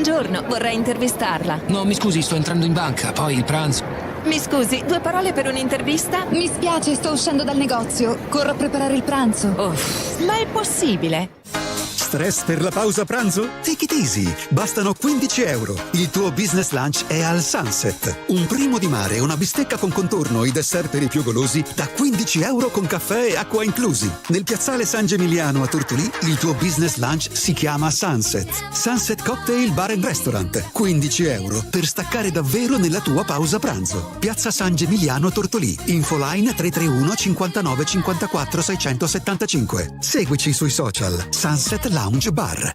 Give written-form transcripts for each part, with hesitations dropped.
Buongiorno, vorrei intervistarla. No, mi scusi, sto entrando in banca, poi il pranzo. Mi scusi, 2 parole per un'intervista? Mi spiace, sto uscendo dal negozio. Corro a preparare il pranzo. Ma è possibile? Stress per la pausa pranzo? Take it easy. Bastano 15 euro. Il tuo business lunch è al Sunset. Un primo di mare, una bistecca con contorno e i dessert per i più golosi da 15 euro con caffè e acqua inclusi. Nel piazzale San Gimigliano a Tortolì, il tuo business lunch si chiama Sunset. Sunset Cocktail Bar and Restaurant. 15 euro per staccare davvero nella tua pausa pranzo. Piazza San Gimigliano a Tortolì. Infoline 331 59 54 675. Seguici sui social. Sunset Lounge Bar.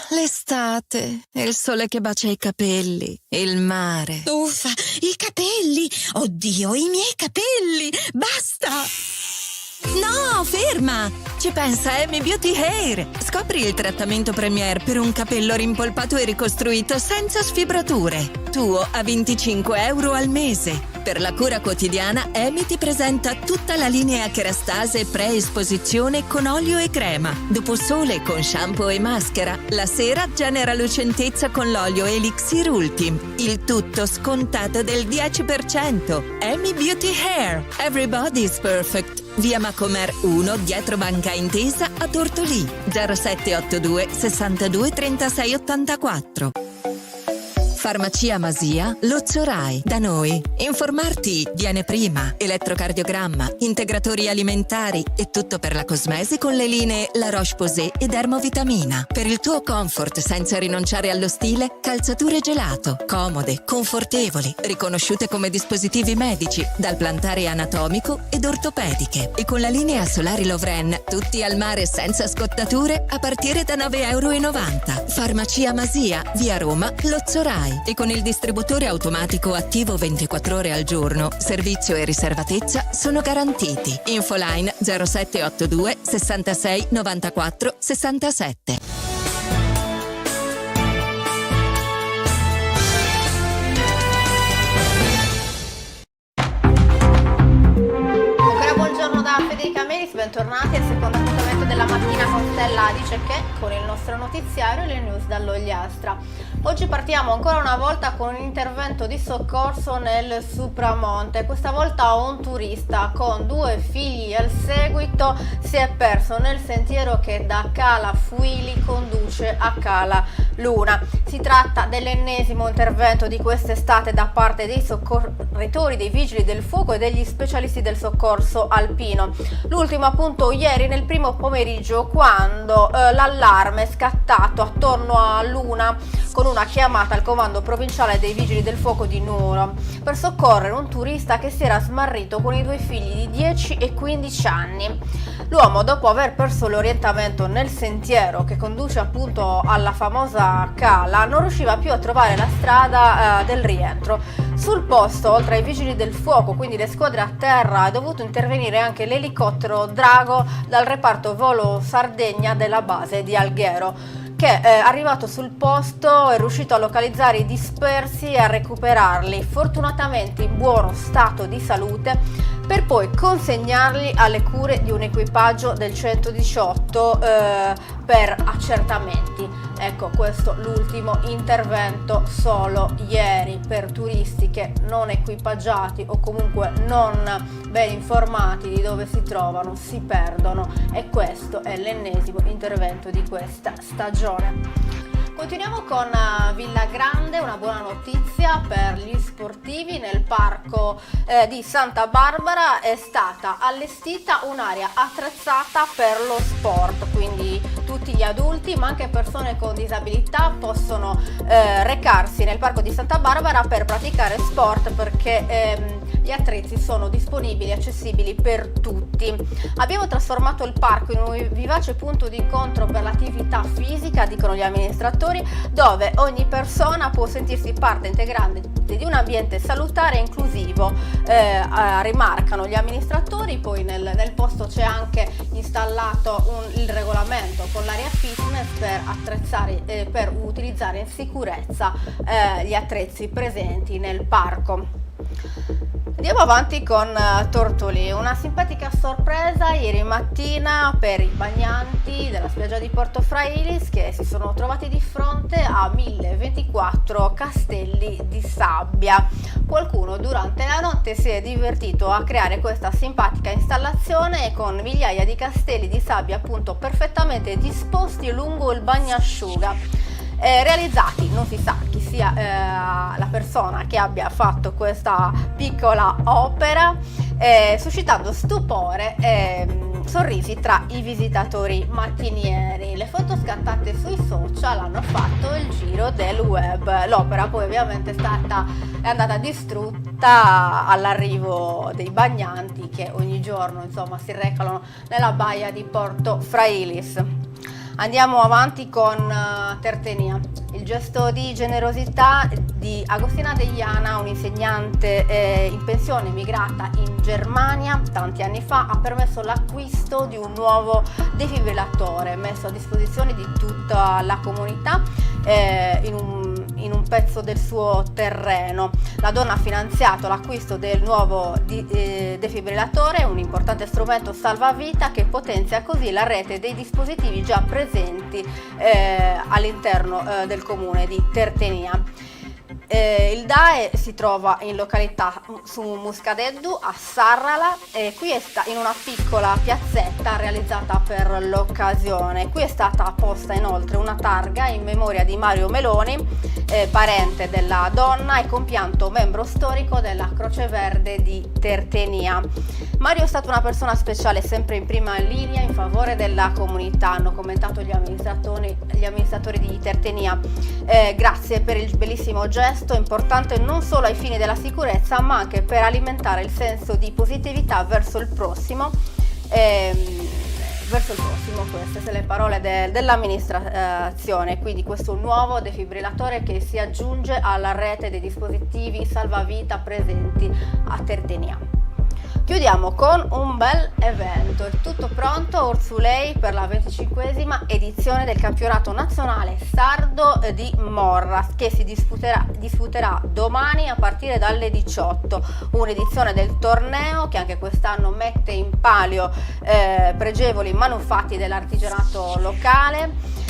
L'estate, il sole che bacia i capelli, il mare. Uffa, i capelli! Oddio, i miei capelli! Basta! No, ferma! Ci pensa Amy Beauty Hair. Scopri il trattamento Premier per un capello rimpolpato e ricostruito senza sfibrature. Tuo a 25 euro al mese. Per la cura quotidiana, Amy ti presenta tutta la linea Kerastase pre-esposizione con olio e crema. Dopo sole con shampoo e maschera. La sera genera lucentezza con l'olio Elixir Ultim. Il tutto scontato del 10%. Amy Beauty Hair. Everybody's perfect. Via Macomer 1, dietro Banca Intesa a Tortolì. 0782 62 36 84. Farmacia Masia, Lozzo Rai. Da noi. Informarti viene prima. Elettrocardiogramma, integratori alimentari e tutto per la cosmesi con le linee La Roche-Posay e Dermovitamina. Per il tuo comfort senza rinunciare allo stile, calzature gelato. Comode, confortevoli, riconosciute come dispositivi medici dal plantare anatomico ed ortopediche. E con la linea Solari Lovren, tutti al mare senza scottature a partire da 9,90 euro. Farmacia Masia, via Roma, Lozzo Rai. E con il distributore automatico attivo 24 ore al giorno, servizio e riservatezza sono garantiti. Infoline 0782 66 94 67. Buongiorno da Federica Meris, bentornati al secondo appuntamento della mattina con Stella Dice Che, con il nostro notiziario e le news dall'Ogliastra. Oggi partiamo ancora una volta con un intervento di soccorso nel Supramonte. Questa volta un turista con 2 figli al seguito si è perso nel sentiero che da Cala Fuili conduce a Cala Luna. Si tratta dell'ennesimo intervento di quest'estate da parte dei soccorritori, dei vigili del fuoco e degli specialisti del soccorso alpino. L'ultimo appunto ieri nel primo pomeriggio, quando l'allarme è scattato attorno a Luna con una chiamata al comando provinciale dei vigili del fuoco di Nuoro per soccorrere un turista che si era smarrito con i 2 figli di 10 e 15 anni. L'uomo, dopo aver perso l'orientamento nel sentiero che conduce appunto alla famosa cala, non riusciva più a trovare la strada del rientro. Sul posto, oltre ai vigili del fuoco, quindi le squadre a terra, è dovuto intervenire anche l'elicottero Drago dal reparto volo Sardegna della base di Alghero, che arrivato sul posto è riuscito a localizzare i dispersi e a recuperarli, fortunatamente in buono stato di salute, per poi consegnarli alle cure di un equipaggio del 118 per accertamenti. Ecco, questo l'ultimo intervento solo ieri per turisti che non equipaggiati o comunque non ben informati di dove si trovano si perdono, e questo è l'ennesimo intervento di questa stagione. Continuiamo con Villa Grande, una buona notizia per gli sportivi. Nel parco di Santa Barbara è stata allestita un'area attrezzata per lo sport, quindi tutti gli adulti ma anche persone con disabilità possono recarsi nel parco di Santa Barbara per praticare sport, perché gli attrezzi sono disponibili e accessibili per tutti. Abbiamo trasformato il parco in un vivace punto di incontro per l'attività fisica, dicono gli amministratori, dove ogni persona può sentirsi parte integrante di un ambiente salutare e inclusivo, rimarcano gli amministratori. Poi nel posto c'è anche installato il regolamento con l'area fitness per attrezzare, per utilizzare in sicurezza gli attrezzi presenti nel parco. Andiamo avanti con Tortolì, una simpatica sorpresa ieri mattina per i bagnanti della spiaggia di Porto Frailis che si sono trovati di fronte a 1024 castelli di sabbia. Qualcuno durante la notte si è divertito a creare questa simpatica installazione con migliaia di castelli di sabbia appunto perfettamente disposti lungo il bagnasciuga. Realizzati, non si sa chi sia la persona che abbia fatto questa piccola opera, suscitando stupore e sorrisi tra i visitatori mattinieri. Le foto scattate sui social hanno fatto il giro del web. L'opera poi ovviamente è andata distrutta all'arrivo dei bagnanti che ogni giorno si recano nella baia di Porto Frailis. Andiamo avanti con Tertenia. Il gesto di generosità di Agostina Degliana, un'insegnante in pensione emigrata in Germania tanti anni fa, ha permesso l'acquisto di un nuovo defibrillatore messo a disposizione di tutta la comunità in un pezzo del suo terreno. La donna ha finanziato l'acquisto del nuovo defibrillatore, un importante strumento salvavita che potenzia così la rete dei dispositivi già presenti all'interno del comune di Tertenia. Il DAE si trova in località su Muscadeddu a Sarrala e qui in una piccola piazzetta realizzata per l'occasione. Qui è stata posta inoltre una targa in memoria di Mario Meloni, parente della donna e compianto membro storico della Croce Verde di Tertenia. Mario è stato una persona speciale, sempre in prima linea in favore della comunità, hanno commentato gli amministratori di Tertenia. Grazie per il bellissimo gesto, importante non solo ai fini della sicurezza ma anche per alimentare il senso di positività verso il prossimo. Queste sono le parole dell'amministrazione, quindi questo nuovo defibrillatore che si aggiunge alla rete dei dispositivi salvavita presenti a Tertenia. Chiudiamo con un bel evento, è tutto pronto a Orsulei per la 25esima edizione del campionato nazionale sardo di Morra che si disputerà domani a partire dalle 18, un'edizione del torneo che anche quest'anno mette in palio pregevoli manufatti dell'artigianato locale.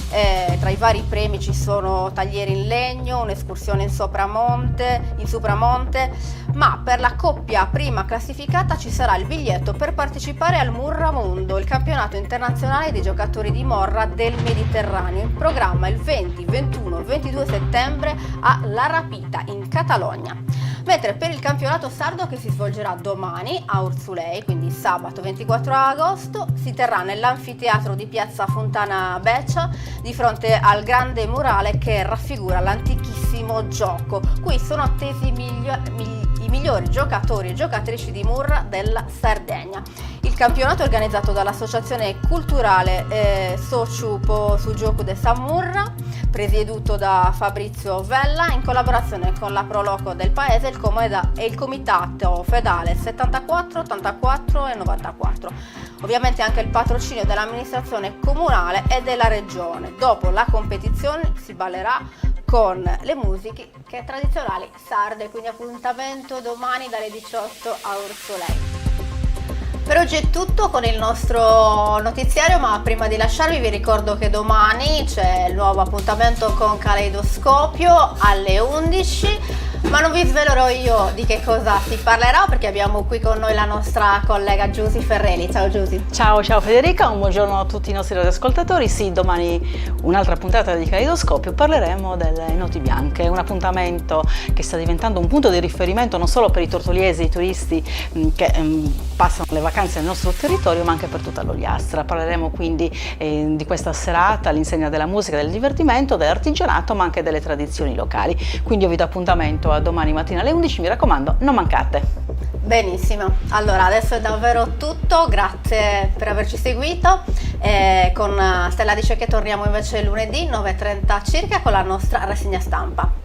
Tra i vari premi ci sono taglieri in legno, un'escursione in supramonte, ma per la coppia prima classificata ci sarà il biglietto per partecipare al Murramondo, il campionato internazionale dei giocatori di Morra del Mediterraneo, in programma il 20, 21 e 22 settembre a La Rapita in Catalogna. Mentre per il campionato sardo che si svolgerà domani a Orsulei, quindi sabato 24 agosto, si terrà nell'anfiteatro di Piazza Fontana Beccia di fronte al grande murale che raffigura l'antichissimo gioco. Qui sono attesi i migliori giocatori e giocatrici di Murra della Sardegna. Il campionato è organizzato dall'associazione culturale Sociupo su Gioco de San Murra, presieduto da Fabrizio Vella, in collaborazione con la Proloco del paese e il comitato fedale 74, 84 e 94. Ovviamente anche il patrocinio dell'amministrazione comunale e della regione. Dopo la competizione si ballerà con le musiche tradizionali sarde, quindi appuntamento domani dalle 18 a Orsolei. Per oggi è tutto con il nostro notiziario, ma prima di lasciarvi vi ricordo che domani c'è il nuovo appuntamento con Caleidoscopio alle 11, ma non vi svelerò io di che cosa si parlerà perché abbiamo qui con noi la nostra collega Giusy Ferrelli. Ciao Giusy. Ciao Federica, un buongiorno a tutti i nostri radioascoltatori. Sì, domani un'altra puntata di Caleidoscopio, parleremo delle noti bianche, un appuntamento che sta diventando un punto di riferimento non solo per i tortoliesi e i turisti che passano le vacanze nel nostro territorio, ma anche per tutta l'Ogliastra. Parleremo quindi di questa serata all'insegna della musica, del divertimento, dell'artigianato, ma anche delle tradizioni locali. Quindi io vi do appuntamento a domani mattina alle 11, mi raccomando, non mancate. Benissimo, allora adesso è davvero tutto, grazie per averci seguito. Con Stella dice che torniamo invece lunedì 9:30 circa con la nostra rassegna stampa.